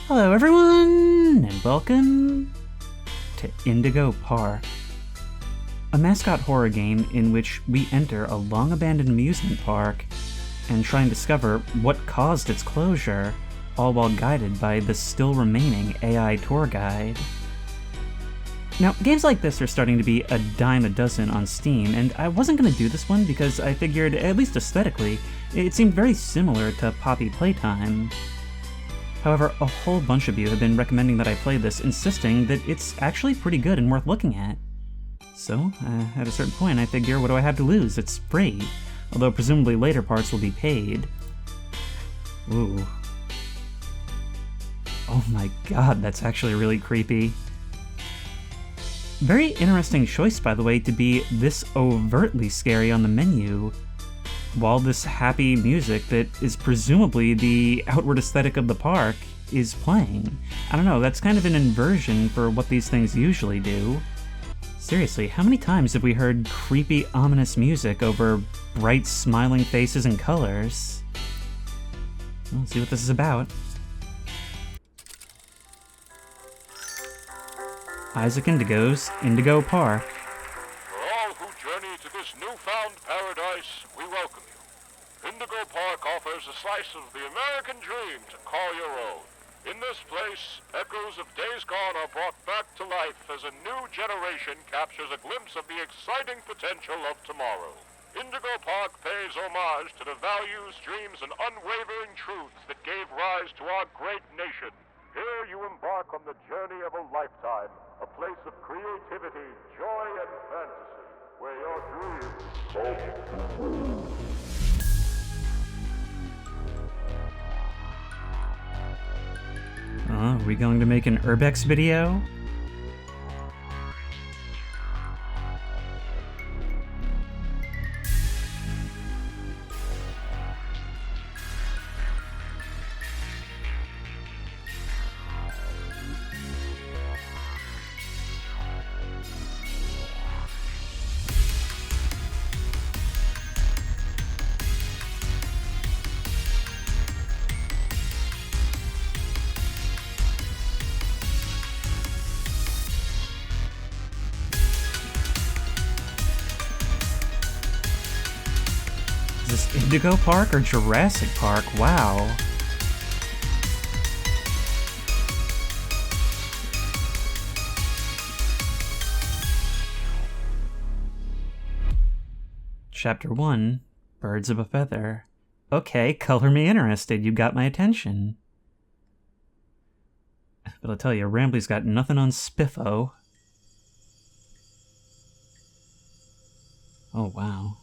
Hello everyone, and welcome to Indigo Park, a mascot horror game in which we enter a long-abandoned amusement park and try and discover what caused its closure, all while guided by the still remaining AI tour guide. Now, games like this are starting to be a dime a dozen on Steam, and I wasn't going to do this one because I figured, at least aesthetically, it seemed very similar to Poppy Playtime. However, a whole bunch of you have been recommending that I play this, insisting that it's actually pretty good and worth looking at. So, at a certain point, I figure, what do I have to lose? It's free, although presumably later parts will be paid. Ooh. Oh my god, that's actually really creepy. Very interesting choice, by the way, to be this overtly scary on the menu, while this happy music that is presumably the outward aesthetic of the park is playing. I don't know, that's kind of an inversion for what these things usually do. Seriously, how many times have we heard creepy, ominous music over bright, smiling faces and colors? Well, let's see what this is about. Isaac Indigo's Indigo Park. For all who journey to this newfound paradise, we welcome you. Indigo Park offers a slice of the American dream to call your own. In this place, echoes of days gone are brought back to life as a new generation captures a glimpse of the exciting potential of tomorrow. Indigo Park pays homage to the values, dreams, and unwavering truths that gave rise to our great nation. Here you embark on the journey of a lifetime, a place of creativity, joy, and fantasy, where your dreams hope. Are we going to make an Urbex video? Is this Indigo Park or Jurassic Park? Wow. Chapter 1, Birds of a Feather. Okay, color me interested, you got my attention. But I'll tell you, Rambley's got nothing on Spiffo. Oh, wow.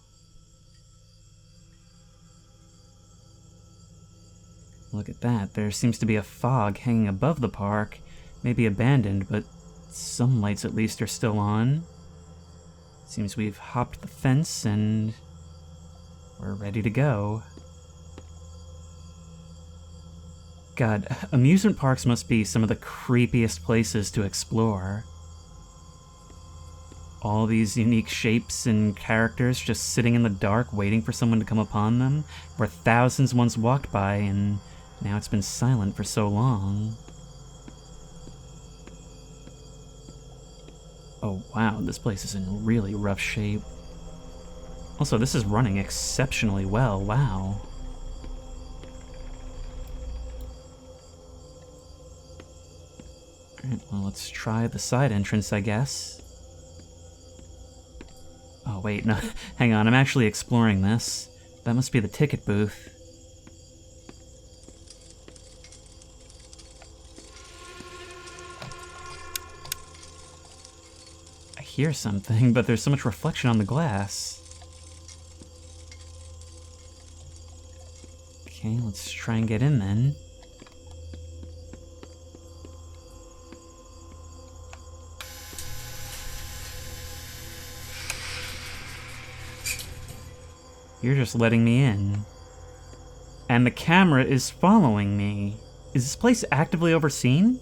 Look at that, there seems to be a fog hanging above the park. Maybe abandoned, but some lights at least are still on. Seems we've hopped the fence and we're ready to go. God, amusement parks must be some of the creepiest places to explore. All these unique shapes and characters just sitting in the dark waiting for someone to come upon them, where thousands once walked by and now it's been silent for so long. Oh wow, this place is in really rough shape. Also, this is running exceptionally well, wow. Alright, well let's try the side entrance, I guess. Oh wait, no, hang on, I'm actually exploring this. That must be the ticket booth. I hear something, but there's so much reflection on the glass. Okay, let's try and get in then. You're just letting me in. And the camera is following me. Is this place actively overseen?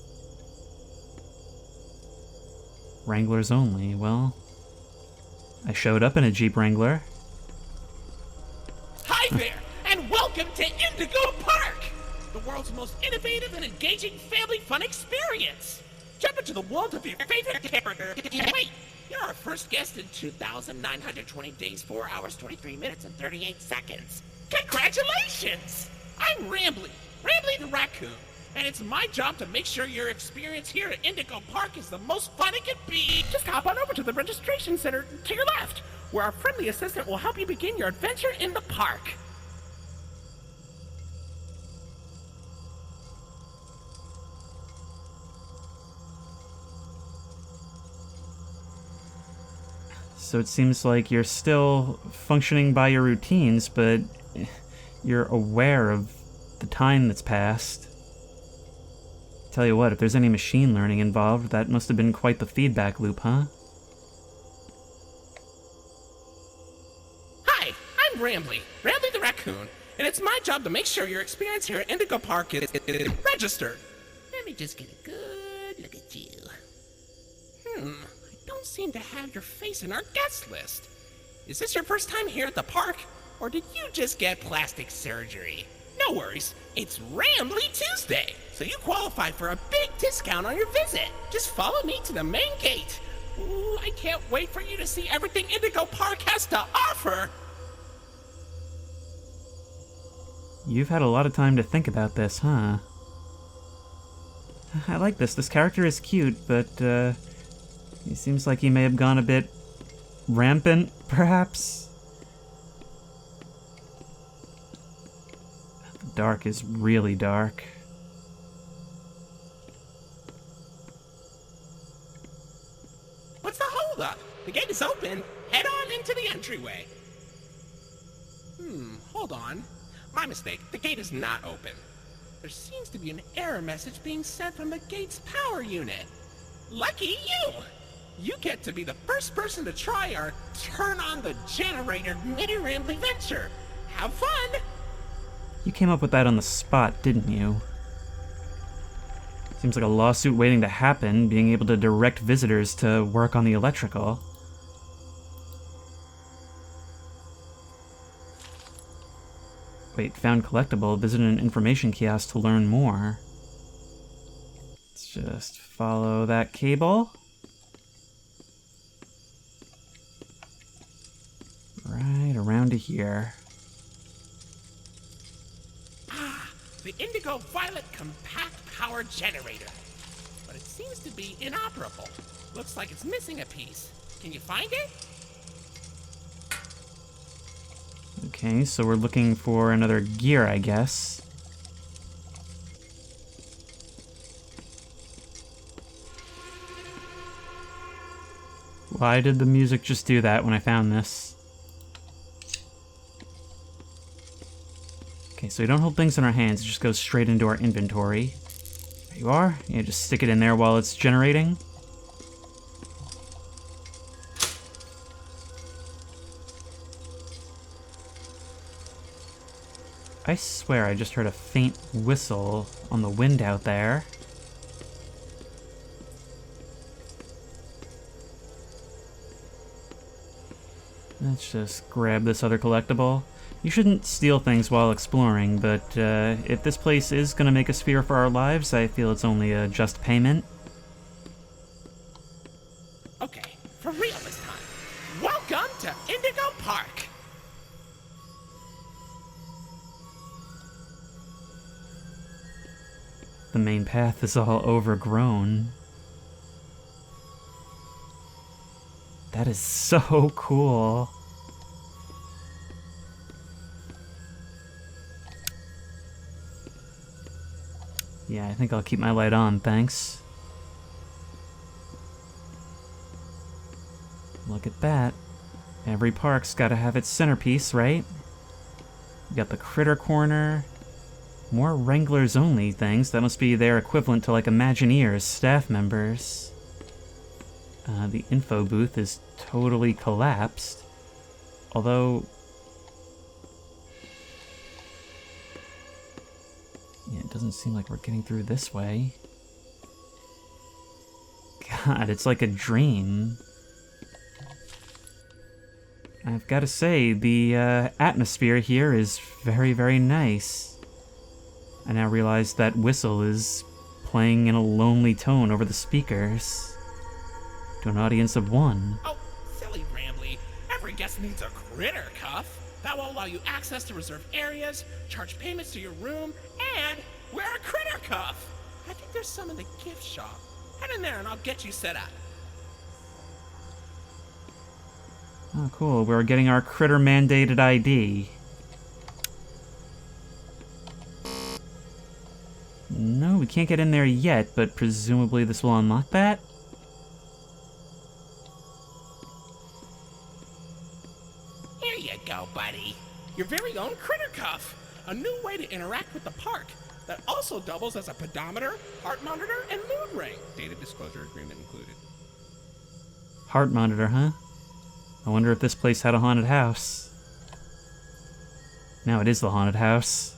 Wranglers only, well... I showed up in a Jeep Wrangler. Hi there, and welcome to Indigo Park! the world's most innovative and engaging family fun experience. Jump into the world of your favorite character. Wait, you're our first guest in 2,920 days, 4 hours, 23 minutes, and 38 seconds. Congratulations! I'm Rambly the raccoon, and it's my job to make sure your experience here at Indigo Park is the most fun it can be. Just hop on over to the registration center to your left, where our friendly assistant will help you begin your adventure in the park. So it seems like you're still functioning by your routines, but you're aware of the time that's passed. Tell you what, if there's any machine learning involved, that must have been quite the feedback loop, huh? Hi, I'm Rambly the raccoon, and it's my job to make sure your experience here at Indigo Park is registered. Let me just get a good look at you. I don't seem to have your face in our guest list. Is this your first time here at the park, or did you just get plastic surgery? No worries, it's Rambly Tuesday, so you qualify for a big discount on your visit. Just follow me to the main gate. Ooh, I can't wait for you to see everything Indigo Park has to offer. You've had a lot of time to think about this, huh? I like this. This character is cute, but, he seems like he may have gone a bit rampant, perhaps? The dark is really dark. What's the holdup? The gate is open. Head on into the entryway. Hold on. My mistake. The gate is not open. There seems to be an error message being sent from the gate's power unit. Lucky you! You get to be the first person to try our turn on the generator mini Rambly venture. Have fun! You came up with that on the spot, didn't you? Seems like a lawsuit waiting to happen, being able to direct visitors to work on the electrical. Wait, found collectible. Visit an information kiosk to learn more. Let's just follow that cable. Right around to here. The Indigo Violet Compact Power Generator. But it seems to be inoperable. Looks like it's missing a piece. Can you find it? Okay, so we're looking for another gear, I guess. Why did the music just do that when I found this? Okay, so we don't hold things in our hands, it just goes straight into our inventory. There you are. Yeah, just stick it in there while it's generating. I swear I just heard a faint whistle on the wind out there. Let's just grab this other collectible. You shouldn't steal things while exploring, but if this place is going to make us fear for our lives, I feel it's only a just payment. Okay, for real this time. Welcome to Indigo Park. The main path is all overgrown. That is so cool. Yeah, I think I'll keep my light on, thanks. Look at that. Every park's gotta have its centerpiece, right? You got the critter corner. More Wranglers Only things. That must be their equivalent to, like, Imagineers, staff members. The info booth is totally collapsed. Although... yeah, it doesn't seem like we're getting through this way. God, it's like a dream. I've got to say, the atmosphere here is very, very nice. I now realize that whistle is playing in a lonely tone over the speakers to an audience of one. Oh, silly Rambly. Every guest needs a critter cuff. That will allow you access to reserved areas, charge payments to your room, and wear a critter cuff. I think there's some in the gift shop. Head in there and I'll get you set up. Oh, cool. We're getting our critter-mandated ID. No, we can't get in there yet, but presumably this will unlock that? Here you go, buddy. Your very own critter cuff. A new way to interact with the park that also doubles as a pedometer, heart monitor, and mood ring. Data disclosure agreement included. Heart monitor, huh? I wonder if this place had a haunted house. Now it is the haunted house.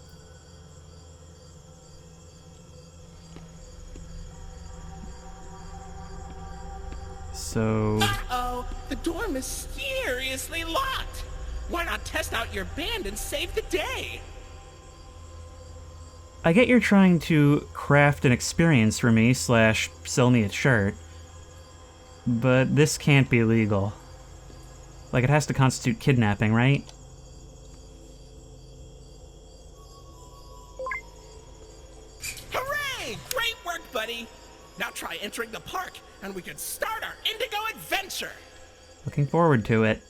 So... Uh-oh, the door mysteriously locked. Why not test out your band and save the day? I get you're trying to craft an experience for me / sell me a shirt, but this can't be legal. Like, it has to constitute kidnapping, right? Hooray! Great work, buddy! Now try entering the park, and we can start our Indigo adventure! Looking forward to it.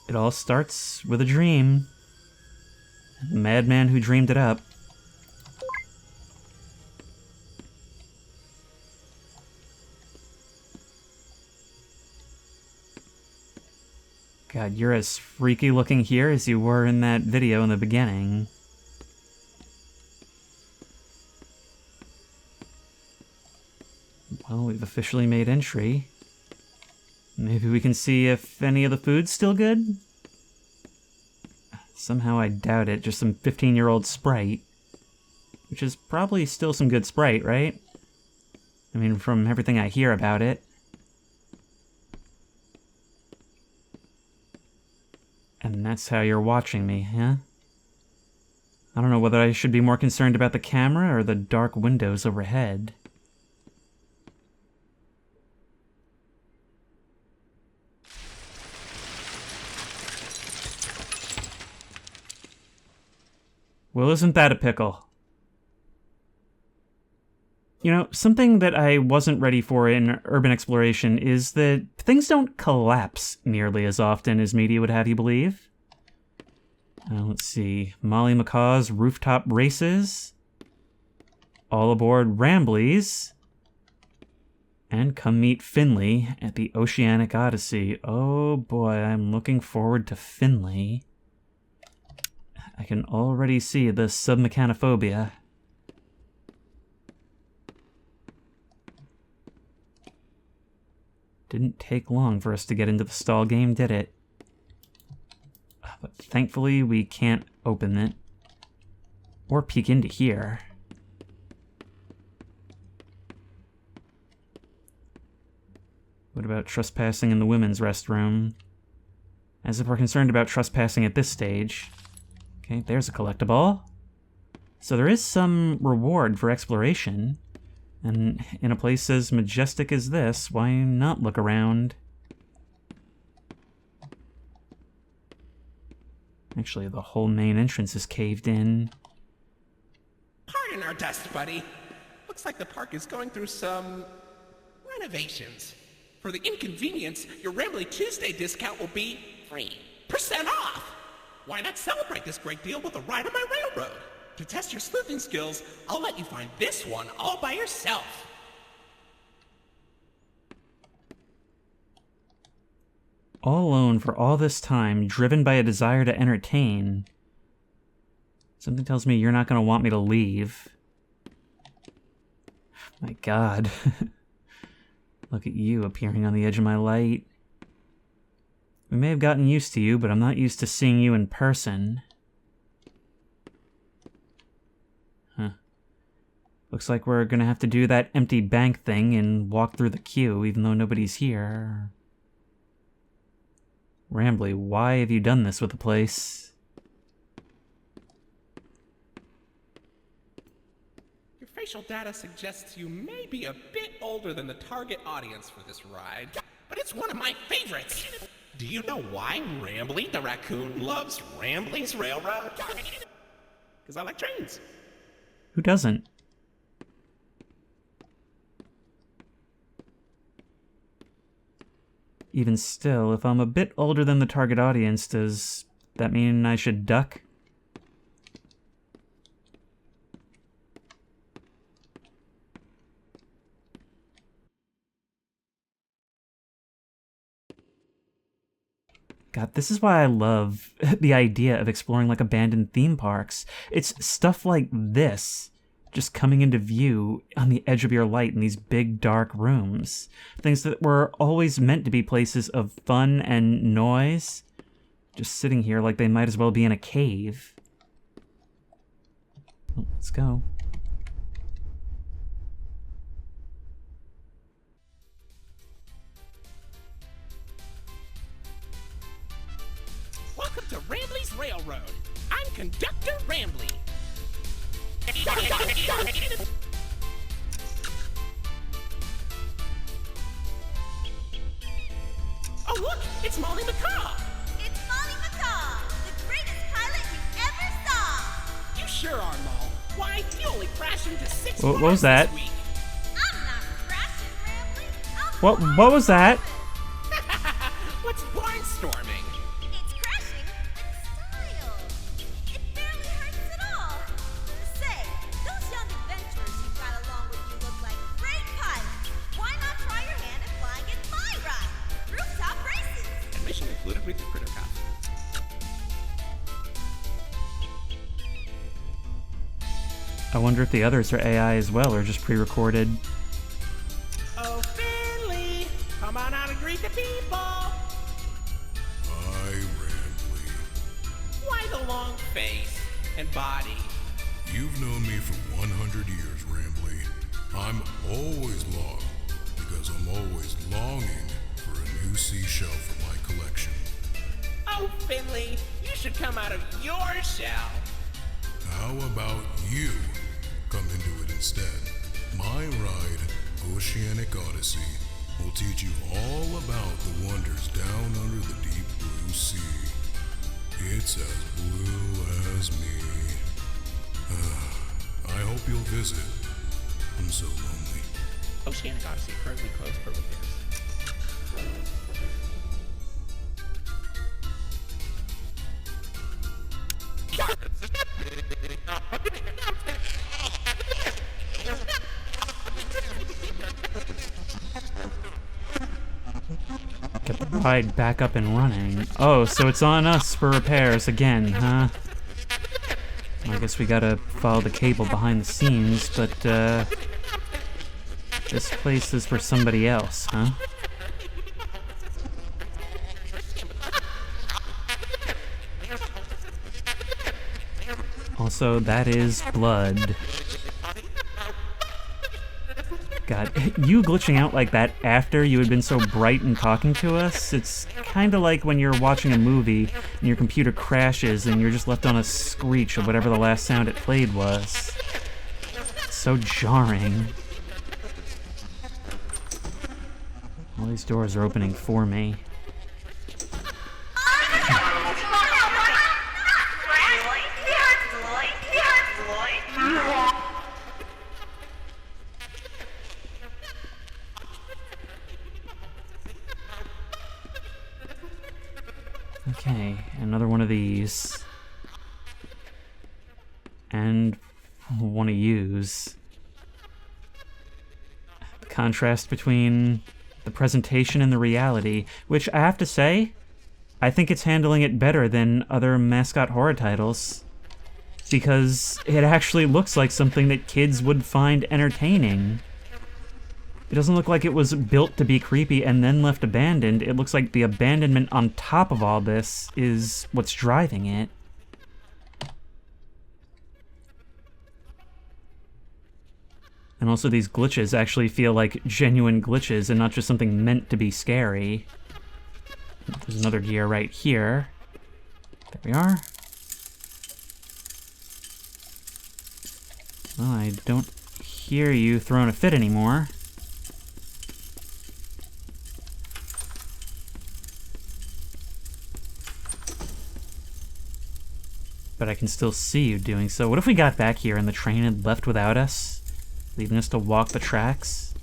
It all starts with a dream. The madman who dreamed it up. God, you're as freaky looking here as you were in that video in the beginning. Well, we've officially made entry. Maybe we can see if any of the food's still good? Somehow I doubt it, just some 15-year-old Sprite. Which is probably still some good Sprite, right? I mean, from everything I hear about it. And that's how you're watching me, huh? I don't know whether I should be more concerned about the camera or the dark windows overhead. Well, isn't that a pickle? You know, something that I wasn't ready for in urban exploration is that things don't collapse nearly as often as media would have you believe. Let's see. Mollie McCaw's rooftop races. All aboard Ramblies. And come meet Finley at the Oceanic Odyssey. Oh boy, I'm looking forward to Finley. I can already see the submechanophobia. Didn't take long for us to get into the stall game, did it? But thankfully, we can't open it. Or peek into here. What about trespassing in the women's restroom? As if we're concerned about trespassing at this stage. Okay, there's a collectible. So there is some reward for exploration. And in a place as majestic as this, why not look around? Actually, the whole main entrance is caved in. Pardon our dust, buddy. Looks like the park is going through some renovations. For the inconvenience, your Rambly Tuesday discount will be 3% off. Why not celebrate this great deal with a ride on my railroad? To test your sleuthing skills, I'll let you find this one all by yourself. All alone for all this time, driven by a desire to entertain. Something tells me you're not going to want me to leave. My God. Look at you appearing on the edge of my light. We may have gotten used to you, but I'm not used to seeing you in person. Huh. Looks like we're gonna have to do that empty bank thing and walk through the queue, even though nobody's here. Rambly, why have you done this with the place? Your facial data suggests you may be a bit older than the target audience for this ride, but it's one of my favorites. Do you know why Rambly the raccoon loves Rambly's Railroad? Because I like trains. Who doesn't? Even still, if I'm a bit older than the target audience, does that mean I should duck? God, this is why I love the idea of exploring like abandoned theme parks. It's stuff like this just coming into view on the edge of your light in these big dark rooms. Things that were always meant to be places of fun and noise, just sitting here like they might as well be in a cave. Well, let's go. Welcome to Rambly's Railroad. I'm Conductor Rambly. Oh look, it's Mollie McCaw. It's Mollie McCaw, the greatest pilot you ever saw! You sure are, Moll. Why, you only crashed into 6 What cars was that? this week. I'm not crashing, Rambly. I'm What was that? What's barnstorming? It's crashing in style. It barely hurts at all. Say, those young adventurers you got along with you look like great pilots. Why not try your hand at flying in my ride? Rooftop races. Admission included with your critter cop. I wonder if the others are AI as well, or just pre-recorded. Oh, Finley, come on out and greet the people. Hi, Rambly. Why the long face and body? You've known me for 100 years, Rambly. I'm always long because I'm always longing for a new seashell for my collection. Oh, Finley, you should come out of your shell. How about you come into it instead? My ride, Oceanic Odyssey, will teach you all about the wonders down under the deep blue sea. It's as blue as me. I hope you'll visit. I'm so lonely. Oceanic Odyssey currently closed for repairs. Get the ride back up and running. Oh, so it's on us for repairs again, huh? I guess we gotta follow the cable behind the scenes, but, this place is for somebody else, huh? Also, that is blood. God, you glitching out like that after you had been so bright and talking to us, it's kind of like when you're watching a movie and your computer crashes and you're just left on a screech of whatever the last sound it played was. It's so jarring. All these doors are opening for me. Okay, another one of these. And one to use. The contrast between the presentation and the reality, which I have to say, I think it's handling it better than other mascot horror titles. Because it actually looks like something that kids would find entertaining. It doesn't look like it was built to be creepy and then left abandoned. It looks like the abandonment on top of all this is what's driving it. And also these glitches actually feel like genuine glitches and not just something meant to be scary. There's another gear right here. There we are. Well, I don't hear you throwing a fit anymore. But I can still see you doing so. What if we got back here and the train had left without us, leaving us to walk the tracks?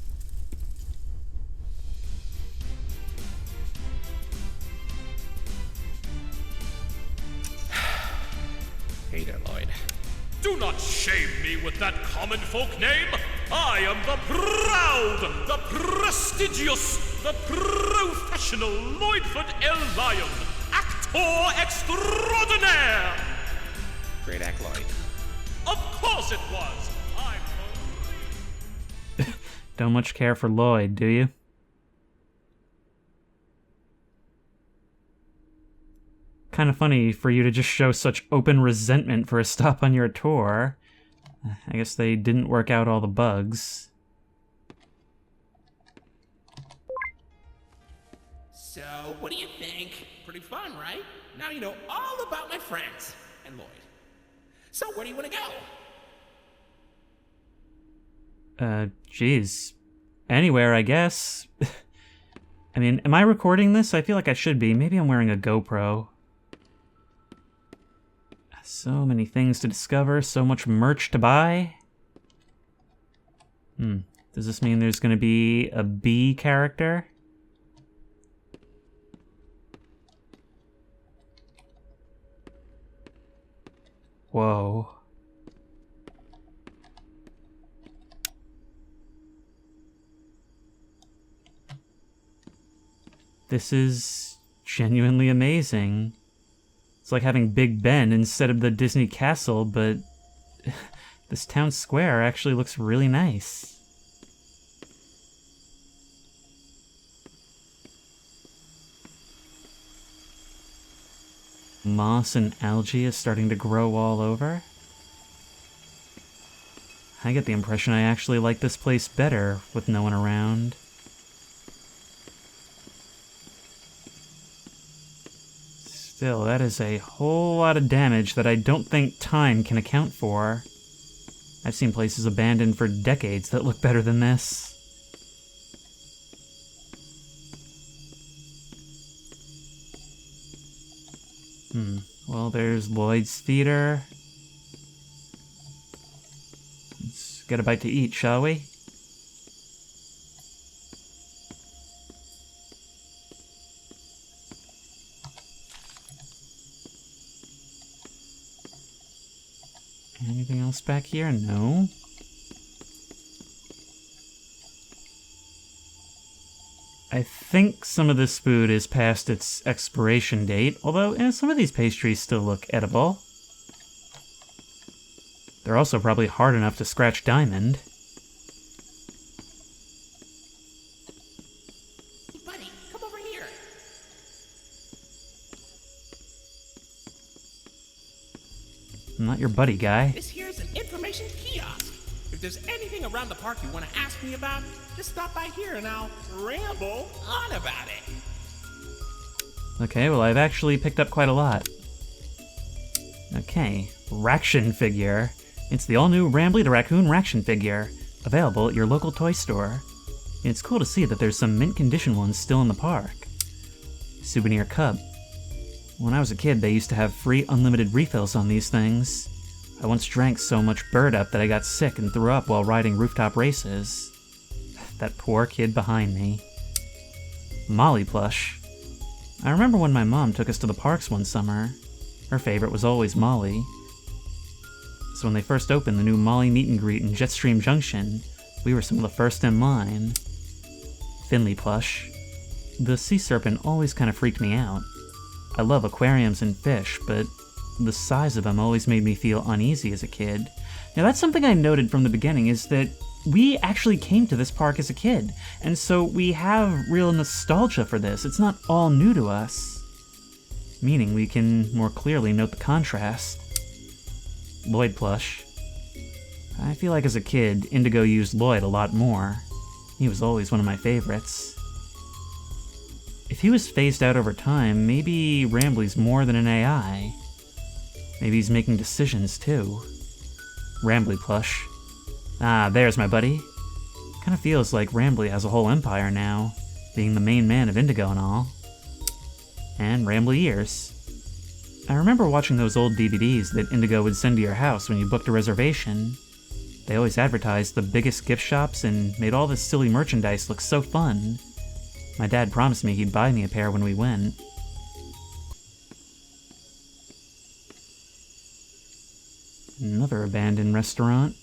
Hey there, Lloyd. Do not shame me with that common folk name. I am the proud, the prestigious, the professional Lloydford L. Lion, actor extraordinaire. Great act, Lloyd. Of course it was. Don't much care for Lloyd, do you? Kind of funny for you to just show such open resentment for a stop on your tour. I guess they didn't work out all the bugs. So, what do you think? Pretty fun, right? Now you know all about my friends and Lloyd. So, where do you want to go? Geez. Anywhere, I guess. I mean, am I recording this? I feel like I should be. Maybe I'm wearing a GoPro. So many things to discover, so much merch to buy. Does this mean there's gonna be a bee character? Whoa. This is genuinely amazing. It's like having Big Ben instead of the Disney Castle, but this town square actually looks really nice. Moss and algae is starting to grow all over. I get the impression I actually like this place better with no one around. Still, that is a whole lot of damage that I don't think time can account for. I've seen places abandoned for decades that look better than this. Well, there's Lloyd's Theater. Let's get a bite to eat, shall we? Anything else back here? No. I think some of this food is past its expiration date, although some of these pastries still look edible. They're also probably hard enough to scratch diamond. Buddy, come over here. I'm not your buddy, guy. This here's an information kiosk. If there's anything around the park you want to ask me about, just stop by here and I'll ramble on about it. Okay, well, I've actually picked up quite a lot. Okay, Raction figure. It's the all-new Rambly the Raccoon Raction figure, available at your local toy store. It's cool to see that there's some mint condition ones still in the park. Souvenir cup. When I was a kid, they used to have free unlimited refills on these things. I once drank so much Bird Up that I got sick and threw up while riding rooftop races. That poor kid behind me. Mollie plush. I remember when my mom took us to the parks one summer. Her favorite was always Mollie. So when they first opened the new Mollie meet and greet in Jetstream Junction, we were some of the first in line. Finley plush. The sea serpent always kind of freaked me out. I love aquariums and fish, but the size of them always made me feel uneasy as a kid. Now that's something I noted from the beginning, is that we actually came to this park as a kid, and so we have real nostalgia for this. It's not all new to us. Meaning we can more clearly note the contrast. Lloyd plush. I feel like as a kid, Indigo used Lloyd a lot more. He was always one of my favorites. If he was phased out over time, maybe Rambley's more than an AI. Maybe he's making decisions, too. Rambley plush. Ah, there's my buddy. Kinda feels like Rambley has a whole empire now, being the main man of Indigo and all. And Rambley ears. I remember watching those old DVDs that Indigo would send to your house when you booked a reservation. They always advertised the biggest gift shops and made all this silly merchandise look so fun. My dad promised me he'd buy me a pair when we went. Another abandoned restaurant.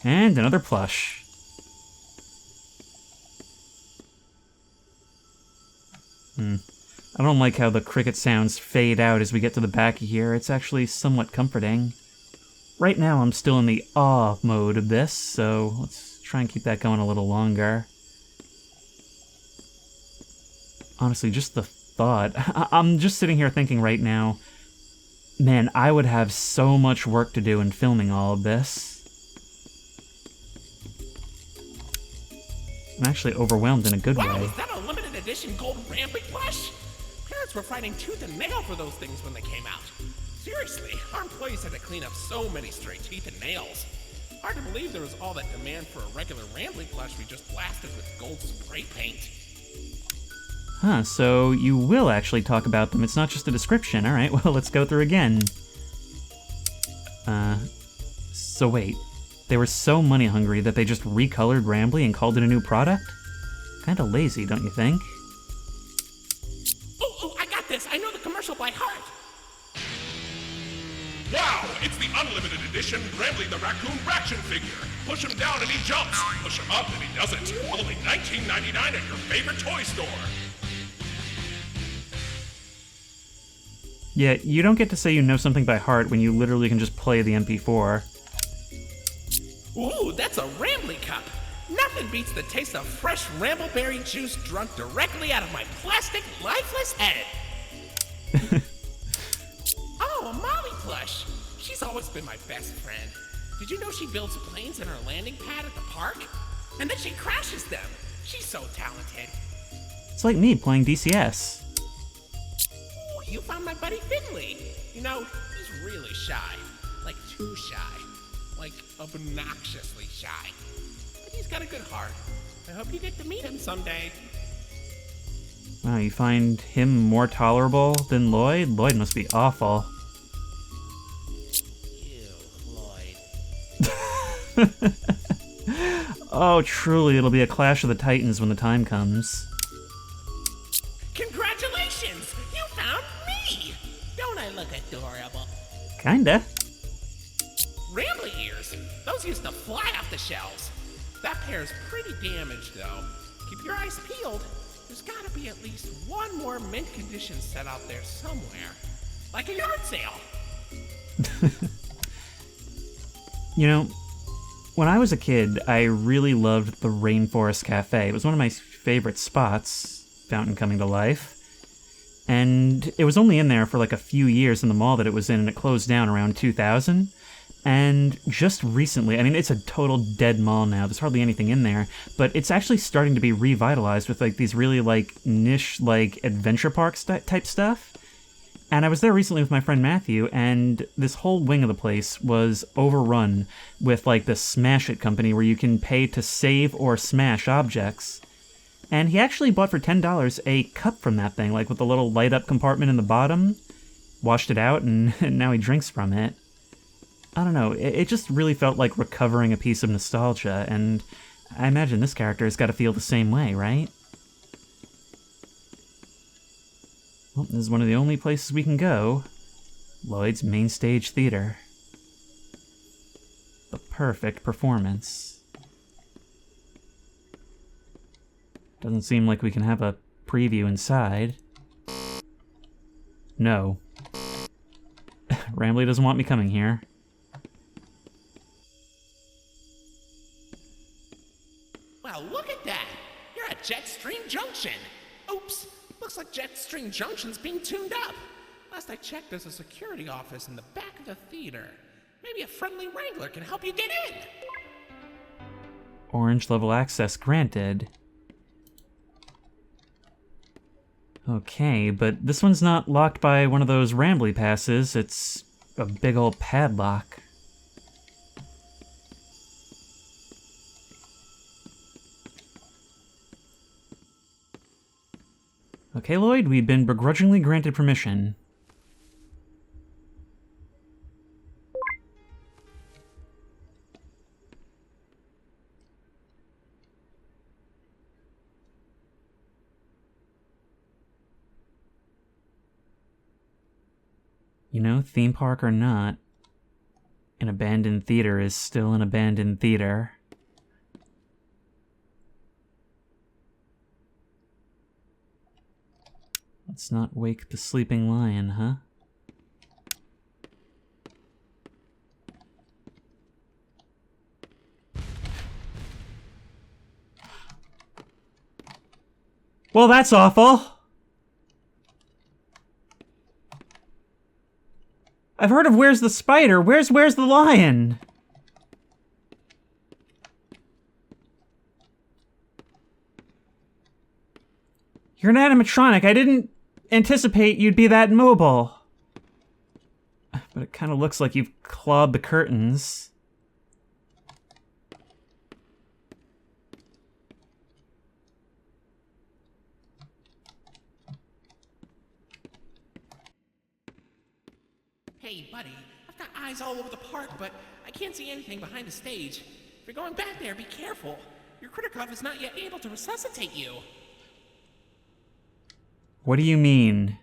And another plush. I don't like how the cricket sounds fade out as we get to the back of here. It's actually somewhat comforting. Right now I'm still in the awe mode of this, so let's try and keep that going a little longer. Honestly, just the thought. I'm just sitting here thinking right now, man, I would have so much work to do in filming all of this. I'm actually overwhelmed in a good Wow, way. is that a limited edition gold Rambley plush? Parents were fighting tooth and nail for those things when they came out. Seriously, our employees had to clean up so many stray teeth and nails. Hard to believe there was all that demand for a regular Rambley plush we just blasted with gold spray paint. Huh, so you will actually talk about them. It's not just a description. Alright, well, let's go through again. So wait. They were so money hungry that they just recolored Rambley and called it a new product? Kinda lazy, don't you think? Oh, I got this! I know the commercial by heart! Wow, it's the unlimited edition Rambley the Raccoon Raction figure. Push him down and he jumps. Push him up and he doesn't. Only $19.99 at your favorite toy store. Yeah, you don't get to say you know something by heart when you literally can just play the MP4. Ooh, that's a Rambley cup! Nothing beats the taste of fresh Rambleberry juice drunk directly out of my plastic, lifeless head! Oh, a Mollie plush! She's always been my best friend. Did you know she builds planes in her landing pad at the park? And then she crashes them! She's so talented. It's like me playing DCS. Ooh, you found my buddy Finley! You know, he's really shy. Like, too shy. Like, obnoxiously shy. But he's got a good heart. I hope you get to meet him someday. Wow, you find him more tolerable than Lloyd? Lloyd must be awful. Ew, Lloyd. Oh, truly, it'll be a clash of the titans when the time comes. Congratulations! You found me! Don't I look adorable? Kinda. Rambley ears! Those used to fly off the shelves. That pair's pretty damaged, though. Keep your eyes peeled. There's gotta be at least one more mint condition set out there somewhere. Like a yard sale. You know, when I was a kid, I really loved the Rainforest Cafe. It was one of my favorite spots, Fountain coming to life. And it was only in there for like a few years in the mall that it was in, and it closed down around 2000. And just recently, I mean, it's a total dead mall now. There's hardly anything in there, but it's actually starting to be revitalized with like these really like niche like adventure park type stuff. And I was there recently with my friend Matthew, and this whole wing of the place was overrun with like the Smash It company where you can pay to save or smash objects. And he actually bought for $10 a cup from that thing, like with the little light up compartment in the bottom, washed it out, and now he drinks from it. I don't know, it just really felt like recovering a piece of nostalgia, and I imagine this character has got to feel the same way, right? Well, this is one of the only places we can go. Lloyd's Main Stage Theater. The perfect performance. Doesn't seem like we can have a preview inside. No. Rambley doesn't want me coming here. Wow, look at that! You're at Jetstream Junction! Oops! Looks like Jetstream Junction's being tuned up. Last I checked, there's a security office in the back of the theater. Maybe a friendly wrangler can help you get in! Orange level access granted. Okay, but this one's not locked by one of those rambly passes. It's a big old padlock. Okay, Lloyd, we've been begrudgingly granted permission. You know, theme park or not, an abandoned theater is still an abandoned theater. Let's not wake the sleeping lion, huh? Well, that's awful! I've heard of Where's the Spider? Where's the lion? You're an animatronic. I didn't anticipate you'd be that mobile. But it kind of looks like you've clawed the curtains. Hey, buddy, I've got eyes all over the park, but I can't see anything behind the stage. If you're going back there, be careful. Your Criticov is not yet able to resuscitate you. What do you mean?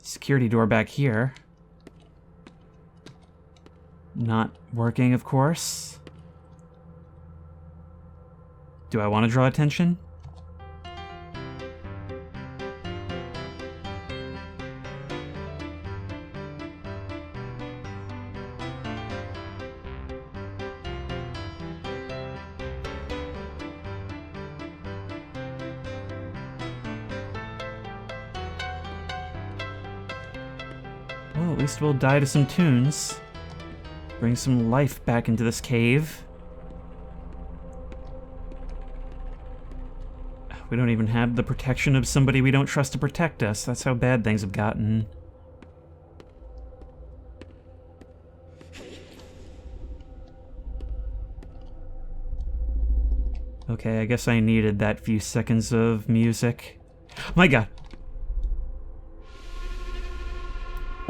Security door back here. Not working, of course. Do I want to draw attention? Well, at least we'll die to some tunes. Bring some life back into this cave. We don't even have the protection of somebody we don't trust to protect us. That's how bad things have gotten. Okay, I guess I needed that few seconds of music. My God.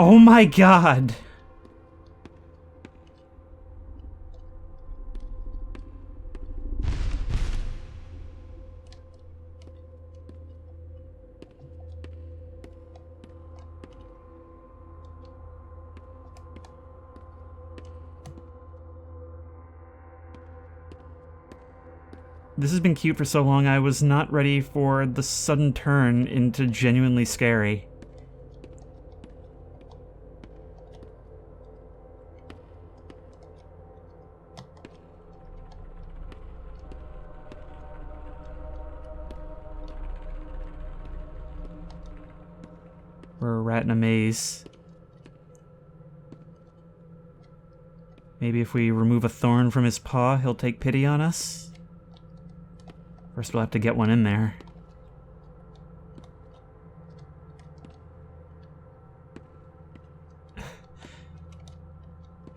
Oh my God! This has been cute for so long, I was not ready for the sudden turn into genuinely scary. We're a rat in a maze. Maybe if we remove a thorn from his paw, he'll take pity on us? First we'll have to get one in there.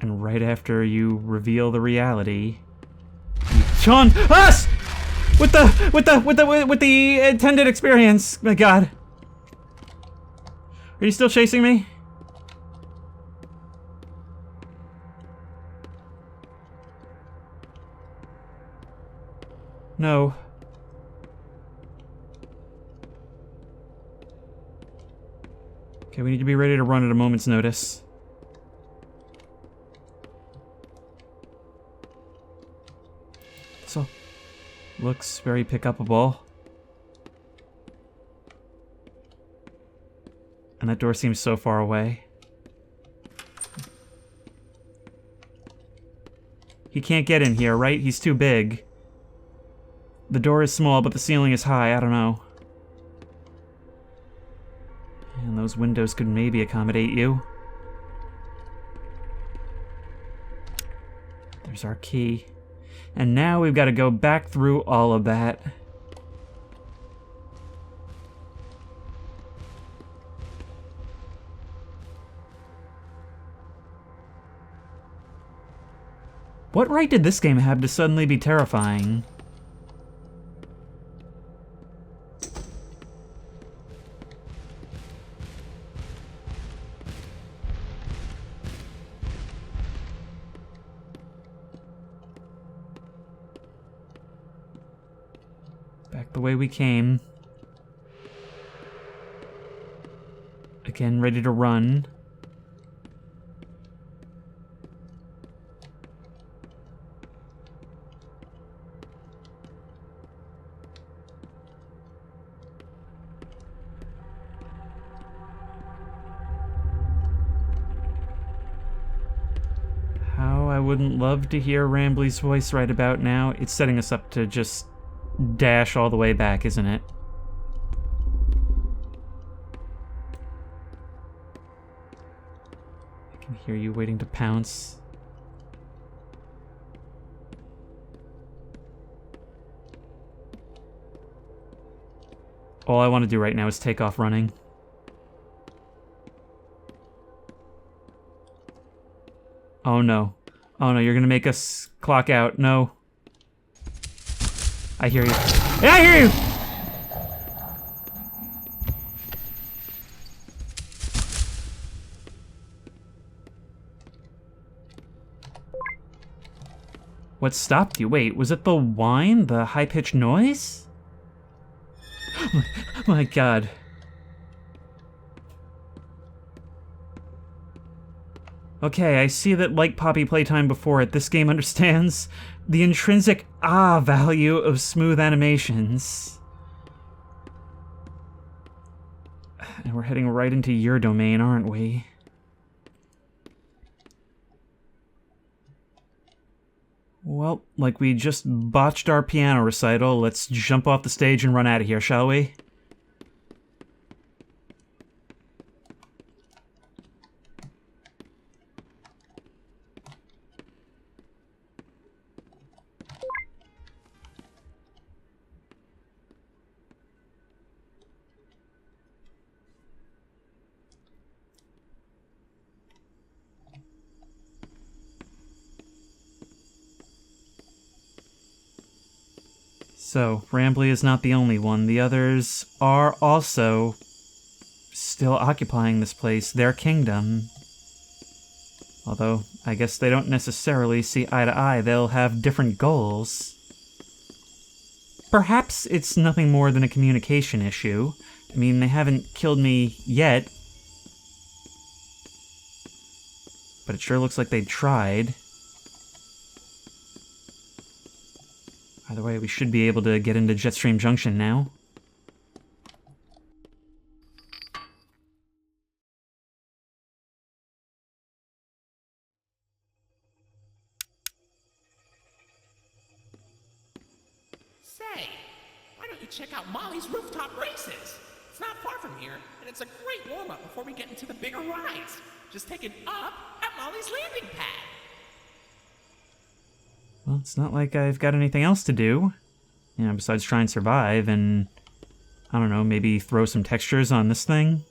And right after you reveal the reality, Sean, us! With the intended experience. My God. Are you still chasing me? No. Okay, we need to be ready to run at a moment's notice. So, looks very pick-upable. And that door seems so far away. He can't get in here, right? He's too big. The door is small, but the ceiling is high. I don't know. And those windows could maybe accommodate you. There's our key. And now we've got to go back through all of that. What right did this game have to suddenly be terrifying? Back the way we came. Again, ready to run. How I wouldn't love to hear Rambley's voice right about now. It's setting us up to just dash all the way back, isn't it? I can hear you waiting to pounce. All I want to do right now is take off running. Oh no. Oh no, you're gonna make us clock out. No. I hear you. Yeah, I hear you! What stopped you? Wait, was it the whine? The high-pitched noise? My god. Okay, I see that like Poppy Playtime before it, this game understands the intrinsic value of smooth animations. And we're heading right into your domain, aren't we? Well, like we just botched our piano recital, let's jump off the stage and run out of here, shall we? So, Rambley is not the only one. The others are also still occupying this place, their kingdom. Although, I guess they don't necessarily see eye to eye. They'll have different goals. Perhaps it's nothing more than a communication issue. I mean, they haven't killed me yet. But it sure looks like they tried. Either way, we should be able to get into Jetstream Junction now. Say, why don't you check out Mollie's rooftop races? It's not far from here, and it's a great warm-up before we get into the bigger rides. Just take it up at Mollie's landing pad. Well, it's not like I've got anything else to do, you know, besides try and survive and, I don't know, maybe throw some textures on this thing?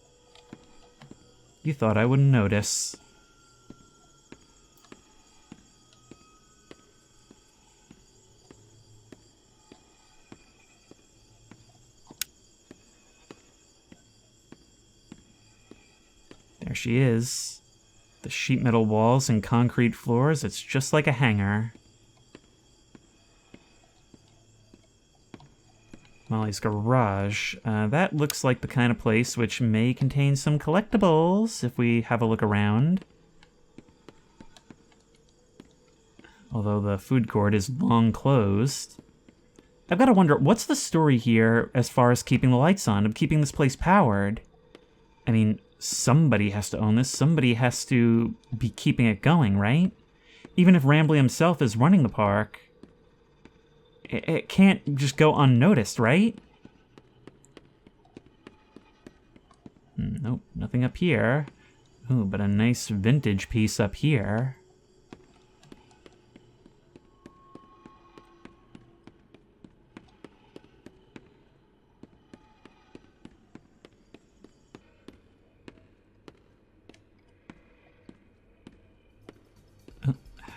You thought I wouldn't notice. There she is. The sheet metal walls and concrete floors, it's just like a hangar. Mollie's garage. That looks like the kind of place which may contain some collectibles if we have a look around. Although the food court is long closed. I've got to wonder, what's the story here as far as keeping the lights on, of keeping this place powered? I mean, somebody has to own this, somebody has to be keeping it going, right? Even if Rambley himself is running the park, it can't just go unnoticed, right? Nope, nothing up here. Ooh, but a nice vintage piece up here.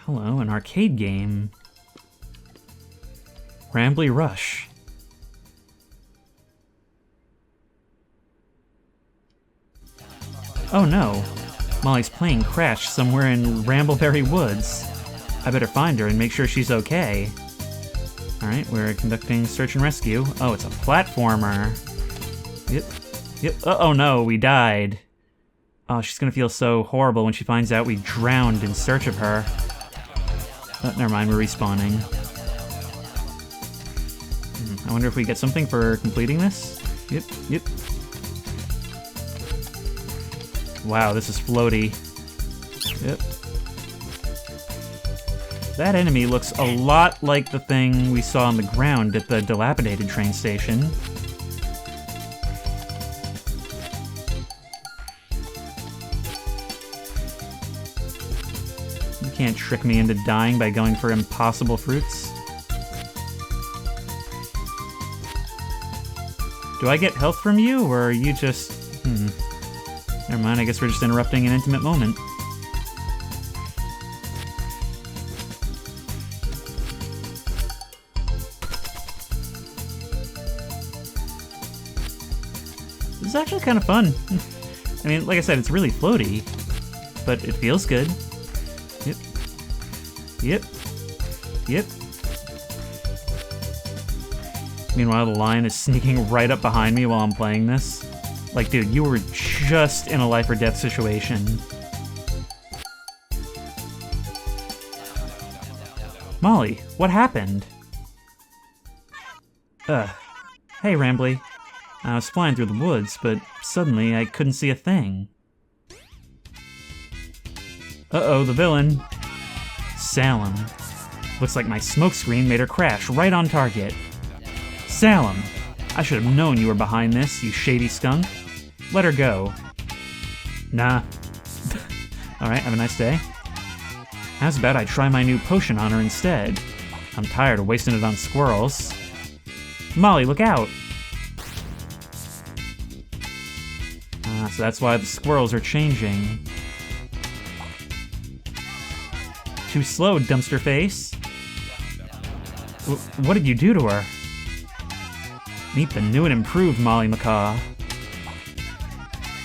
Hello, an arcade game. Rambly Rush. Oh no, Mollie's plane crashed somewhere in Rambleberry Woods. I better find her and make sure she's okay. Alright, we're conducting search and rescue. Oh, it's a platformer. Yep. Oh no, we died. Oh, she's gonna feel so horrible when she finds out we drowned in search of her. Oh, never mind, we're respawning. I wonder if we get something for completing this? Yep. Wow, this is floaty. Yep. That enemy looks a lot like the thing we saw on the ground at the dilapidated train station. You can't trick me into dying by going for impossible fruits. Do I get health from you, or are you just... Never mind, I guess we're just interrupting an intimate moment. This is actually kind of fun. I mean, like I said, it's really floaty, but it feels good. Yep. Meanwhile, the lion is sneaking right up behind me while I'm playing this. Like, dude, you were just in a life or death situation. Mollie, what happened? Hey, Rambly. I was flying through the woods, but suddenly I couldn't see a thing. Uh-oh, the villain. Salem. Looks like my smokescreen made her crash right on target. Salem, I should have known you were behind this, you shady skunk. Let her go. Nah. Alright, have a nice day. How's about I try my new potion on her instead? I'm tired of wasting it on squirrels. Mollie, look out! So that's why the squirrels are changing. Too slow, dumpster face. What did you do to her? Meet the new and improved Mollie Macaw.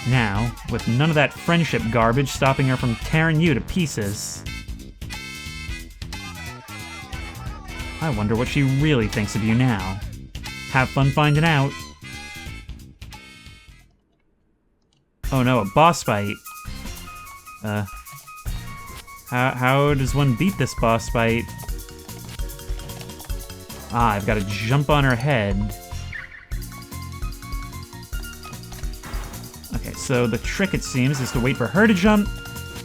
Now, with none of that friendship garbage stopping her from tearing you to pieces. I wonder what she really thinks of you now. Have fun finding out. Oh no, a boss fight. How does one beat this boss fight? Ah, I've got to jump on her head. Okay, so the trick, it seems, is to wait for her to jump,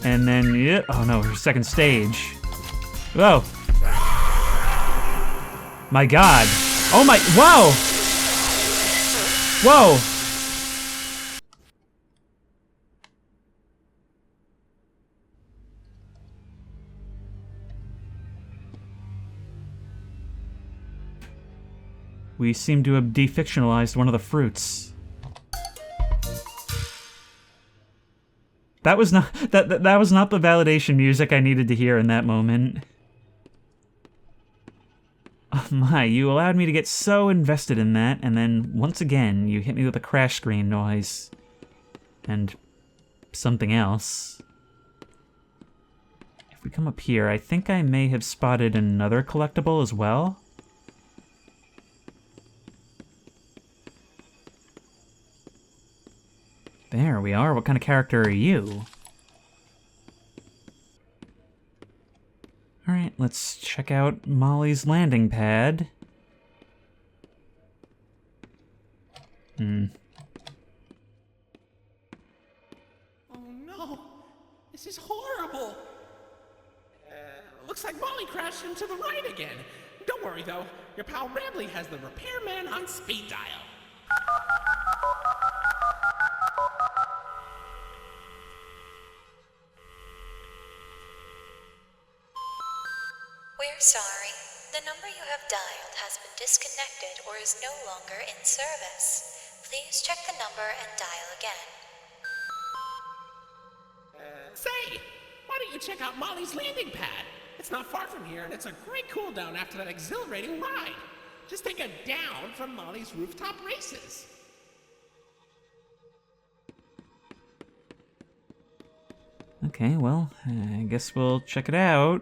and then, yeah, oh no, her second stage. Whoa. My god. Oh my, whoa! Whoa! We seem to have defictionalized one of the fruits. That was not that was not the validation music I needed to hear in that moment. Oh my, you allowed me to get so invested in that, and then once again you hit me with a crash screen noise. And something else. If we come up here, I think I may have spotted another collectible as well. There we are. What kind of character are you? Alright, let's check out Mollie's landing pad. Oh no! This is horrible! Looks like Mollie crashed into the right again. Don't worry though, your pal Rambly has the repairman on speed dial. We're sorry. The number you have dialed has been disconnected or is no longer in service. Please check the number and dial again. Say, why don't you check out Mollie's landing pad? It's not far from here, and it's a great cool down after that exhilarating ride. Just take a down from Mollie's rooftop races. Okay, well, I guess we'll check it out.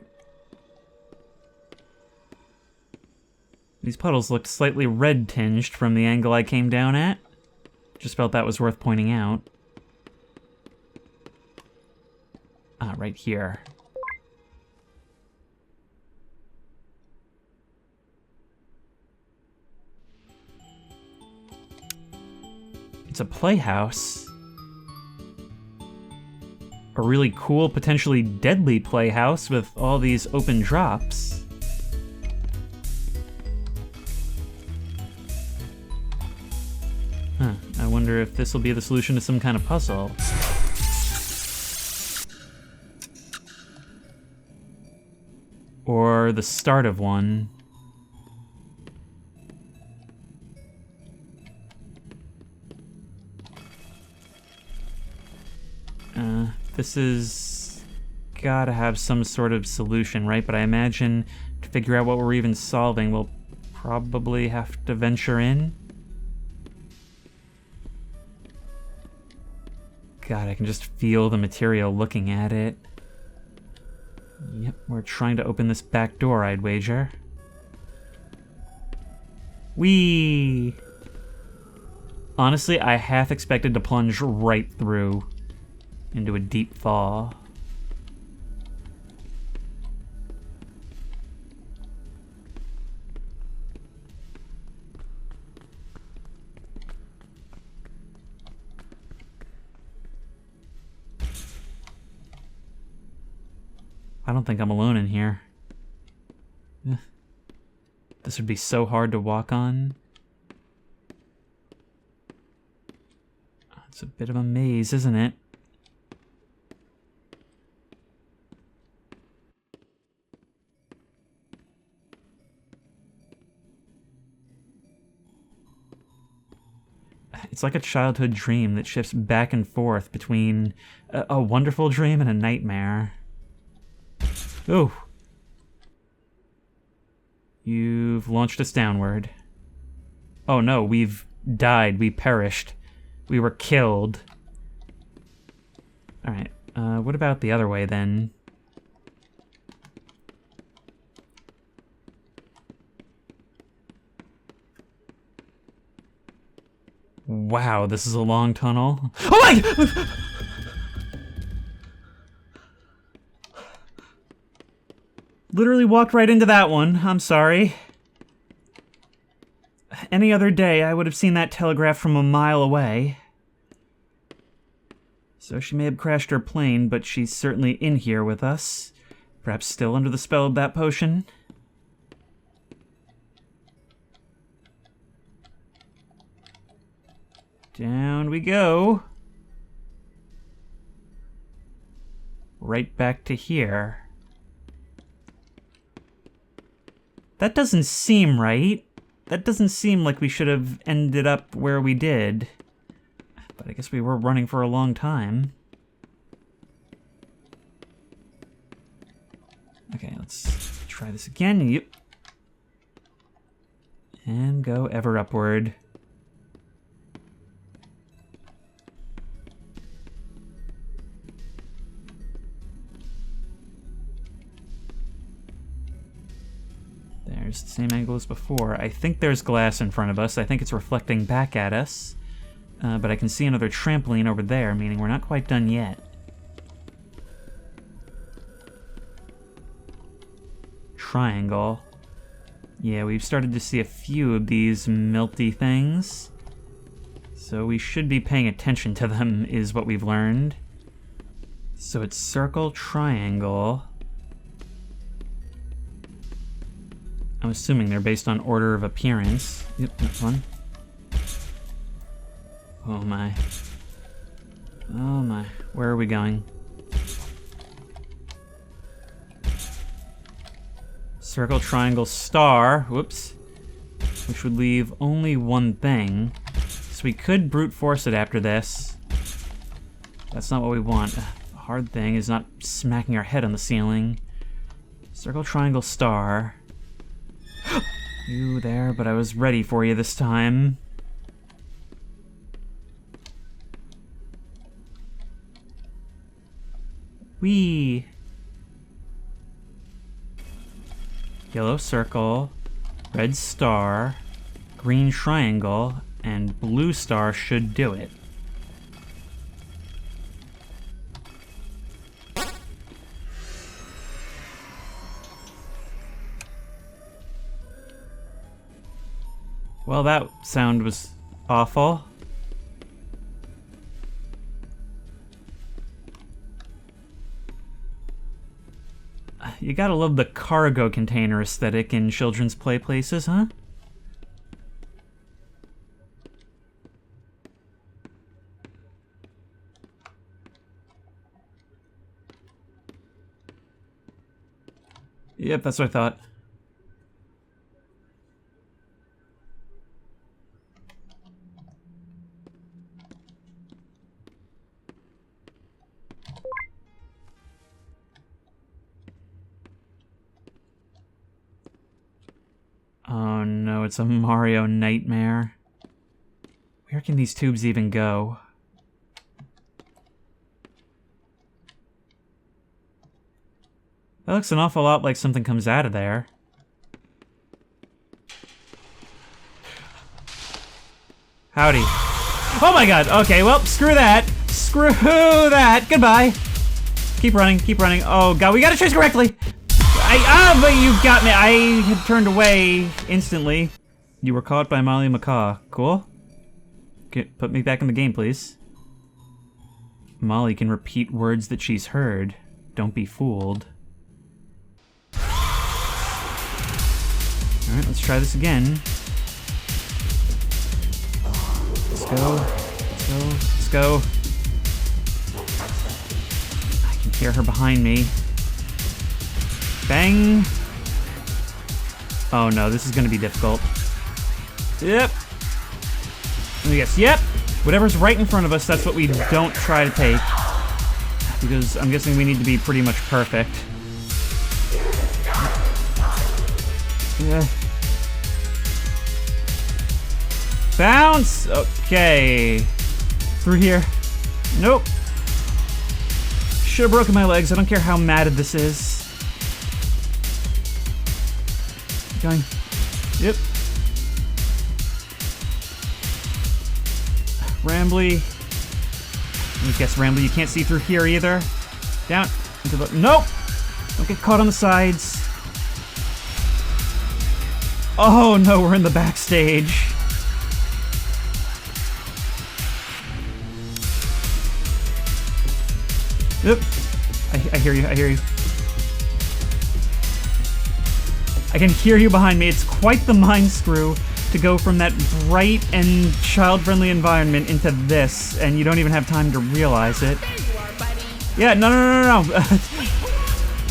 These puddles looked slightly red-tinged from the angle I came down at. Just felt that was worth pointing out. Ah, right here. It's a playhouse. A really cool, potentially deadly playhouse with all these open drops. Huh, I wonder if this will be the solution to some kind of puzzle. Or the start of one. This is gotta have some sort of solution, right? But I imagine to figure out what we're even solving, we'll probably have to venture in. God, I can just feel the material looking at it. Yep, we're trying to open this back door, I'd wager. Whee! Honestly, I half expected to plunge right through into a deep fall. I don't think I'm alone in here. This would be so hard to walk on. It's a bit of a maze, isn't it? It's like a childhood dream that shifts back and forth between a wonderful dream and a nightmare. Oh. You've launched us downward. Oh no, we've died. We perished. We were killed. Alright, what about the other way then? Wow, this is a long tunnel. Oh my! Literally walked right into that one. I'm sorry. Any other day, I would have seen that telegraph from a mile away. So she may have crashed her plane, but she's certainly in here with us. Perhaps still under the spell of that potion. Down we go. Right back to here. That doesn't seem right. That doesn't seem like we should have ended up where we did. But I guess we were running for a long time. Okay, let's try this again. Yep. And go ever upward. There's the same angle as before. I think there's glass in front of us. I think it's reflecting back at us. But I can see another trampoline over there, meaning we're not quite done yet. Triangle. Yeah, we've started to see a few of these melty things. So we should be paying attention to them, is what we've learned. So it's circle, triangle. I'm assuming they're based on order of appearance. Yep, that's one. Oh my. Oh my. Where are we going? Circle, triangle, star. Whoops. Which would leave only one thing. So we could brute force it after this. That's not what we want. The hard thing is not smacking our head on the ceiling. Circle, triangle, star. You there, but I was ready for you this time. Whee! Yellow circle, red star, green triangle, and blue star should do it. Well, that sound was awful. You gotta love the cargo container aesthetic in children's play places, huh? Yep, that's what I thought. Oh no, it's a Mario nightmare. Where can these tubes even go? That looks an awful lot like something comes out of there. Howdy. Oh my god, okay, well, screw that. Screw that. Goodbye. Keep running, keep running. Oh god, we gotta choose correctly. But you got me. I had turned away instantly. You were caught by Mollie Macaw. Cool. Put me back in the game, please. Mollie can repeat words that she's heard. Don't be fooled. Alright, let's try this again. Let's go. Let's go. Let's go. I can hear her behind me. Bang! Oh no, this is gonna be difficult. Yep. Let me guess. Yep! Whatever's right in front of us, that's what we don't try to take. Because I'm guessing we need to be pretty much perfect. Yeah. Bounce! Okay. Through here. Nope. Should've broken my legs. I don't care how matted this is. Going. Yep. Rambly. Let me guess, Rambly, you can't see through here either. Down. Into the. Nope! Don't get caught on the sides. Oh no, we're in the backstage. Yep. I hear you, I hear you. I can hear you behind me. It's quite the mind screw to go from that bright and child-friendly environment into this, and you don't even have time to realize it. There you are, buddy. Yeah, no. Wait, hold on.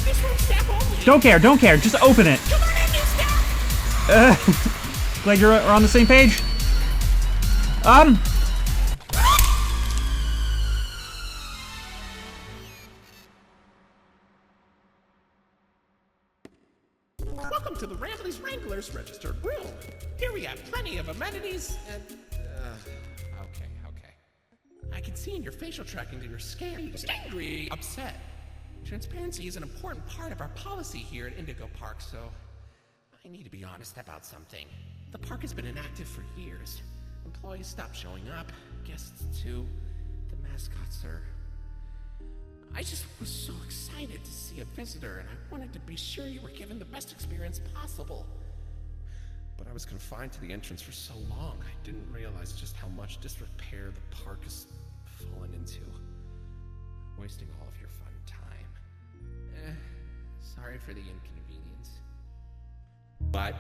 This room staff only. Don't care. Just open it. Come on in, new staff. Glad you're on the same page. Welcome to the Rambley's Wranglers registered room. Here we have plenty of amenities and... Okay. I can see in your facial tracking that you're scared, angry, upset. Transparency is an important part of our policy here at Indigo Park, so... I need to be honest about something. The park has been inactive for years. Employees stopped showing up, guests too. The mascots are... I just was so excited to see a visitor, and I wanted to be sure you were given the best experience possible. But I was confined to the entrance for so long, I didn't realize just how much disrepair the park has fallen into. Wasting all of your fun time. Sorry for the inconvenience. But,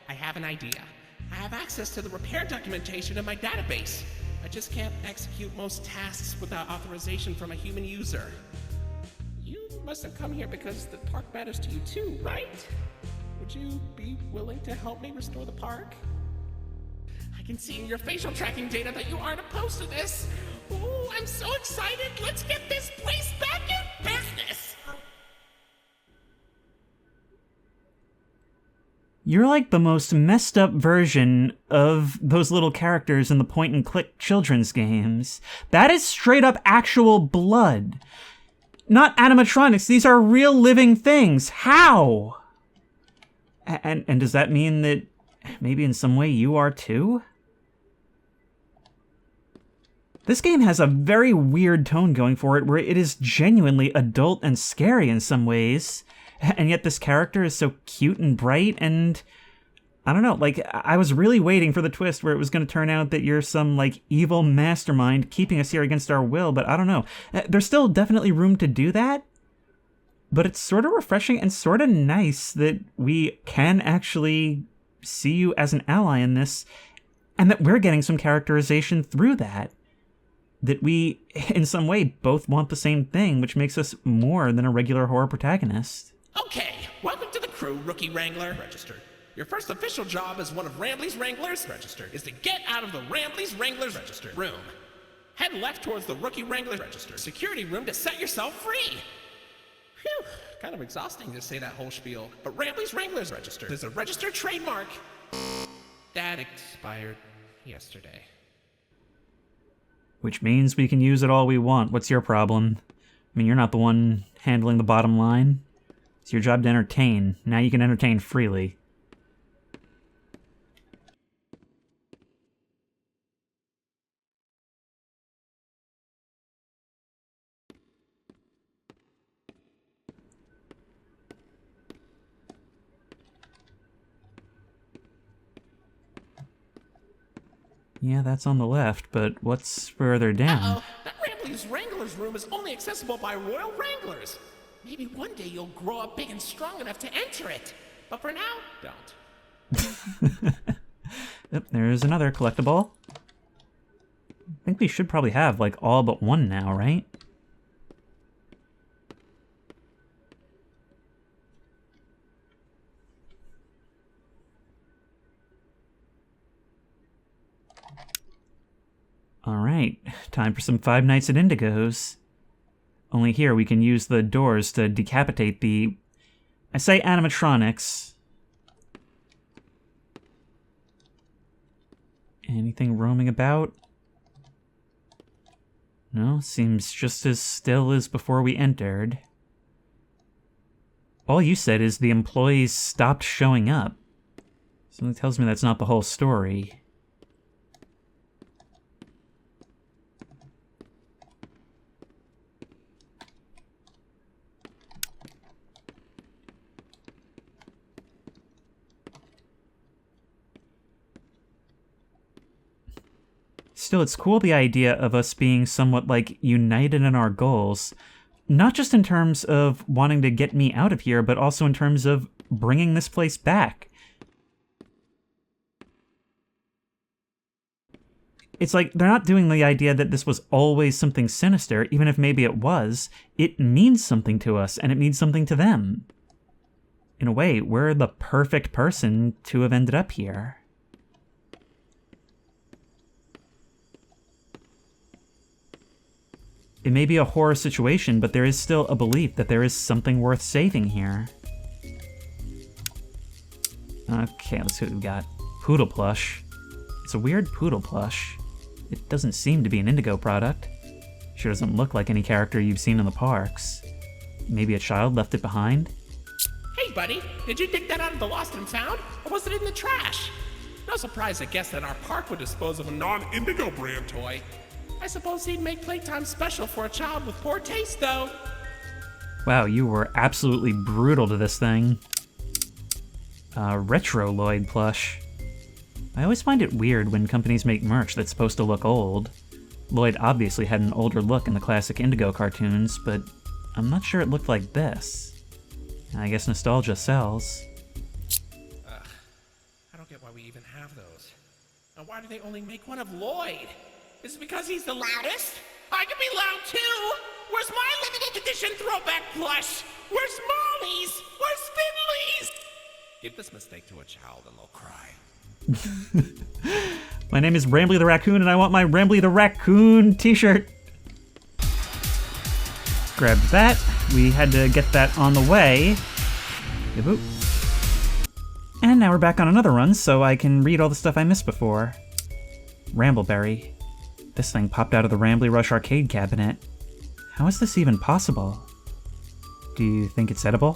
I have an idea. I have access to the repair documentation in my database. I just can't execute most tasks without authorization from a human user. You must have come here because the park matters to you too, right? Would you be willing to help me restore the park? I can see in your facial tracking data that you aren't opposed to this. Oh, I'm so excited. Let's get this place back in business. You're like the most messed up version of those little characters in the point-and-click children's games. That is straight up actual blood. Not animatronics, these are real living things. How? And does that mean that maybe in some way you are too? This game has a very weird tone going for it, where it is genuinely adult and scary in some ways, and yet this character is so cute and bright, and I don't know, like, I was really waiting for the twist where it was going to turn out that you're some, like, evil mastermind keeping us here against our will, but I don't know. There's still definitely room to do that, but it's sort of refreshing and sort of nice that we can actually see you as an ally in this, and that we're getting some characterization through that. That we, in some way, both want the same thing, which makes us more than a regular horror protagonist. Okay, welcome to the crew, Rookie Wrangler. Registered. Your first official job as one of Rambley's Wranglers, registered, is to get out of the Rambley's Wranglers, registered, room. Head left towards the Rookie Wrangler, registered, security room to set yourself free. Phew, kind of exhausting to say that whole spiel, but Rambley's Wranglers, registered, is a registered trademark. That expired yesterday. Which means we can use it all we want. What's your problem? I mean, you're not the one handling the bottom line. It's your job to entertain. Now you can entertain freely. Yeah, that's on the left, but what's further down? Uh-oh, that Rambley's Wranglers room is only accessible by Royal Wranglers. Maybe one day you'll grow up big and strong enough to enter it. But for now, don't. Yep, there's another collectible. I think we should probably have, like, all but one now, right? Alright, time for some Five Nights at Indigo's. Only here we can use the doors to decapitate the... I say animatronics. Anything roaming about? No, seems just as still as before we entered. All you said is the employees stopped showing up. Something tells me that's not the whole story. Still, it's cool the idea of us being somewhat, like, united in our goals. Not just in terms of wanting to get me out of here, but also in terms of bringing this place back. It's like, they're not doing the idea that this was always something sinister, even if maybe it was. It means something to us, and it means something to them. In a way, we're the perfect person to have ended up here. It may be a horror situation, but there is still a belief that there is something worth saving here. Okay, let's see what we've got. Poodle plush. It's a weird poodle plush. It doesn't seem to be an Indigo product. Sure doesn't look like any character you've seen in the parks. Maybe a child left it behind? Hey, buddy, did you dig that out of the lost and found, or was it in the trash? No surprise, I guess, that our park would dispose of a non-Indigo brand toy. I suppose he'd make playtime special for a child with poor taste, though. Wow, you were absolutely brutal to this thing. Retro Lloyd plush. I always find it weird when companies make merch that's supposed to look old. Lloyd obviously had an older look in the classic Indigo cartoons, but I'm not sure it looked like this. I guess nostalgia sells. I don't get why we even have those. And why do they only make one of Lloyd? Is it because he's the loudest? I can be loud too! Where's my limited edition throwback plush? Where's Mollie's? Where's Finley's? Give this mistake to a child and they'll cry. My name is Rambley the Raccoon, and I want my Rambley the Raccoon t-shirt. Grabbed that. We had to get that on the way. And And now we're back on another run, so I can read all the stuff I missed before. Rambleberry. This thing popped out of the Rambly Rush arcade cabinet. How is this even possible? Do you think it's edible?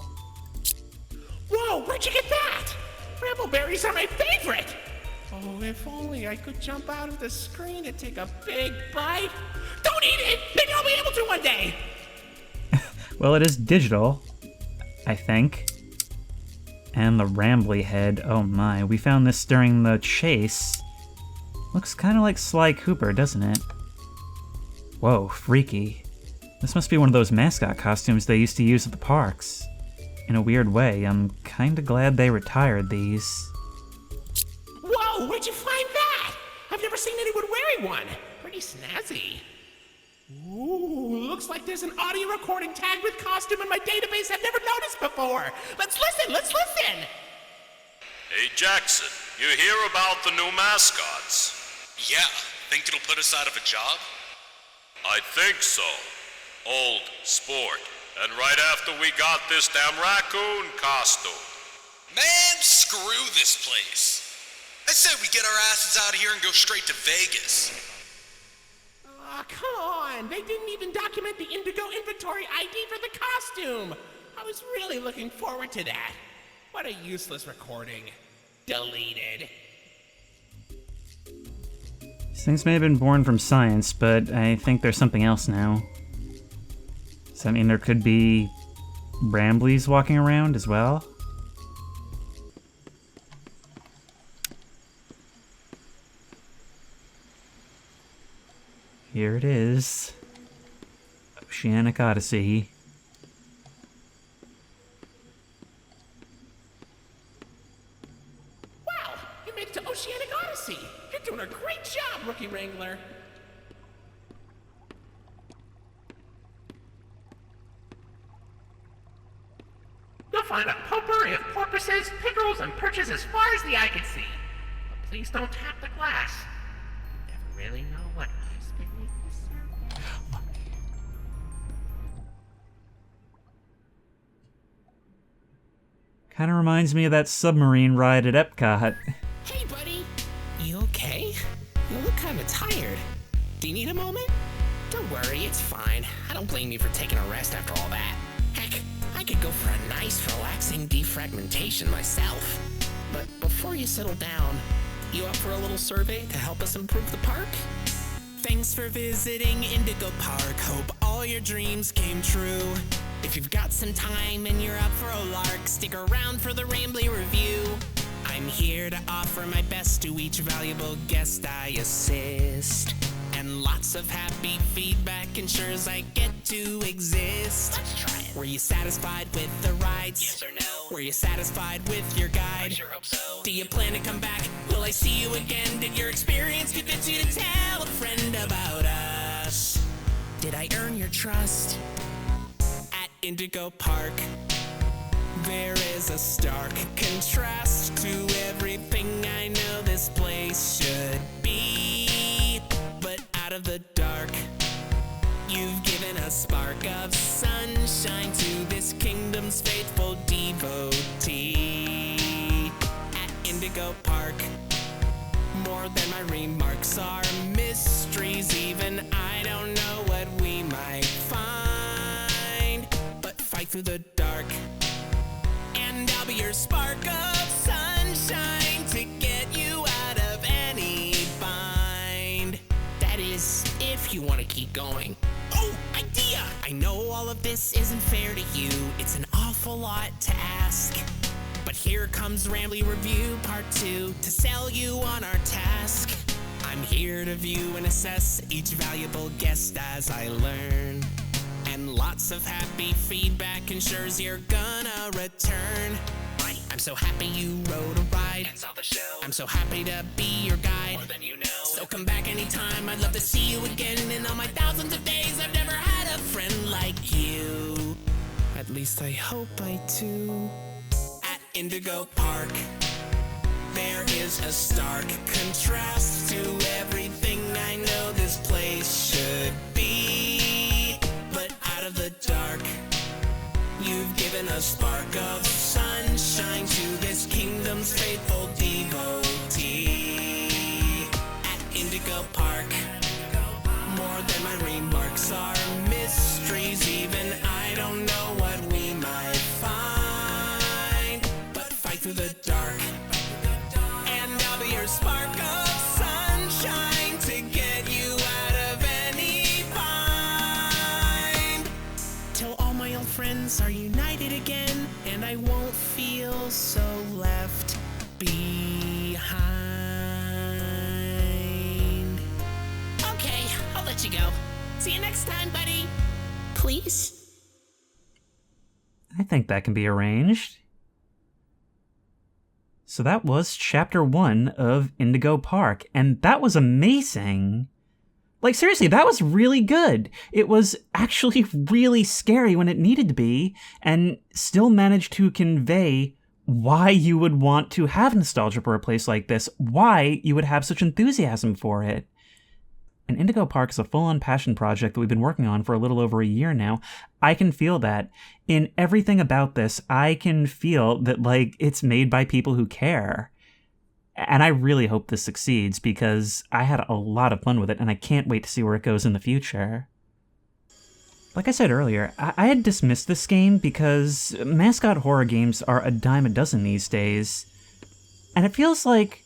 Whoa, where'd you get that? Rambleberries are my favorite! Oh, if only I could jump out of the screen and take a big bite. Don't eat it! Maybe I'll be able to one day! Well, it is digital, I think. And the Rambly head, oh my. We found this during the chase. Looks kind of like Sly Cooper, doesn't it? Whoa, freaky. This must be one of those mascot costumes they used to use at the parks. In a weird way, I'm kinda glad they retired these. Whoa, where'd you find that? I've never seen anyone wearing one. Pretty snazzy. Ooh, looks like there's an audio recording tagged with costume in my database I've never noticed before. Let's listen! Hey, Jackson, you hear about the new mascots? Yeah, think it'll put us out of a job? I think so. Old sport. And right after we got this damn raccoon costume. Man, screw this place. I say we get our asses out of here and go straight to Vegas. Aw, come on! They didn't even document the Indigo inventory ID for the costume! I was really looking forward to that. What a useless recording. Deleted. These things may have been born from science, but I think there's something else now. Does that mean there could be Ramblies walking around as well? Here it is. Oceanic Odyssey. Wow! You made it to Oceanic Odyssey! You're doing a great job, Rookie Wrangler! You'll find a potpourri of porpoises, pickerels, and perches as far as the eye can see. But please don't tap the glass. You never really know what lies beneath the surface. Kinda reminds me of that submarine ride at Epcot. Hey, buddy! You okay? You look kinda tired. Do you need a moment? Don't worry, it's fine. I don't blame you for taking a rest after all that. Heck, I could go for a nice, relaxing defragmentation myself. But before you settle down, you up for a little survey to help us improve the park? Thanks for visiting Indigo Park. Hope all your dreams came true. If you've got some time and you're up for a lark, stick around for the Rambly review. I'm here to offer my best to each valuable guest I assist. And lots of happy feedback ensures I get to exist. Let's try it. Were you satisfied with the rides? Yes or no? Were you satisfied with your guide? I sure hope so. Do you plan to come back? Will I see you again? Did your experience convince you to tell a friend about us? Did I earn your trust? At Indigo Park, there is a stark contrast to everything I know this place should be. But out of the dark, you've given a spark of sunshine to this kingdom's faithful devotee. At Indigo Park, more than my remarks are mysteries. Even I don't know what we might find. But fight through the dark, and I'll be your spark of sunshine to get you out of any bind. That is, if you want to keep going. Oh, idea! I know all of this isn't fair to you. It's an awful lot to ask. But here comes Rambly Review Part 2 to sell you on our task. I'm here to view and assess each valuable guest as I learn. And lots of happy feedback ensures you're gonna return. I'm so happy you rode a ride and saw the show. I'm so happy to be your guide. More than you know. So come back anytime. I'd love to see you again. In all my thousands of days, I've never had a friend like you. At least I hope I do. At Indigo Park, there is a stark contrast to everything I know this place should be. But out of the dark, you've given a spark of sunshine to this kingdom's most faithful devotee at Indigo Park. More than my remarks are mysteries, even I don't know what we might find. But fight through the dark, and I'll be your spark of sunshine to get you out of any bind. Till all my old friends are united again, and I won't feel so left behind. Okay, I'll let you go. See you next time, buddy. Please? I think that can be arranged. So that was Chapter 1 of Indigo Park, and that was amazing. Like, seriously, that was really good. It was actually really scary when it needed to be, and still managed to convey why you would want to have nostalgia for a place like this, why you would have such enthusiasm for it. And Indigo Park is a full-on passion project that we've been working on for a little over a year now. I can feel that. In everything about this, I can feel that, like, it's made by people who care. And I really hope this succeeds, because I had a lot of fun with it, and I can't wait to see where it goes in the future. Like I said earlier, I had dismissed this game because mascot horror games are a dime a dozen these days. And it feels like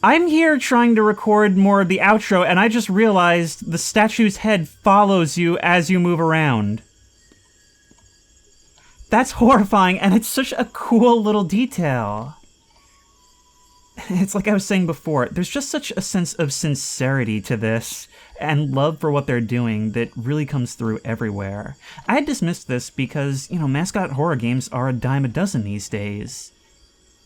I'm here trying to record more of the outro, and I just realized the statue's head follows you as you move around. That's horrifying, and it's such a cool little detail. It's like I was saying before, there's just such a sense of sincerity to this, and love for what they're doing that really comes through everywhere. I had dismissed this because, mascot horror games are a dime a dozen these days.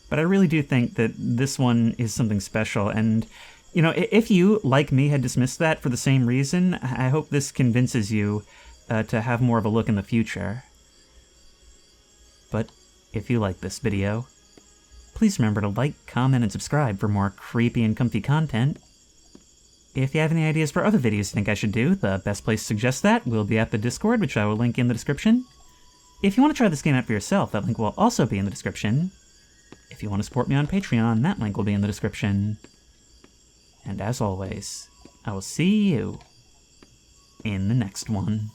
But I really do think that this one is something special, and, if you, like me, had dismissed that for the same reason, I hope this convinces you to have more of a look in the future. But if you like this video, please remember to like, comment, and subscribe for more creepy and comfy content. If you have any ideas for other videos you think I should do, the best place to suggest that will be at the Discord, which I will link in the description. If you want to try this game out for yourself, that link will also be in the description. If you want to support me on Patreon, that link will be in the description. And as always, I will see you in the next one.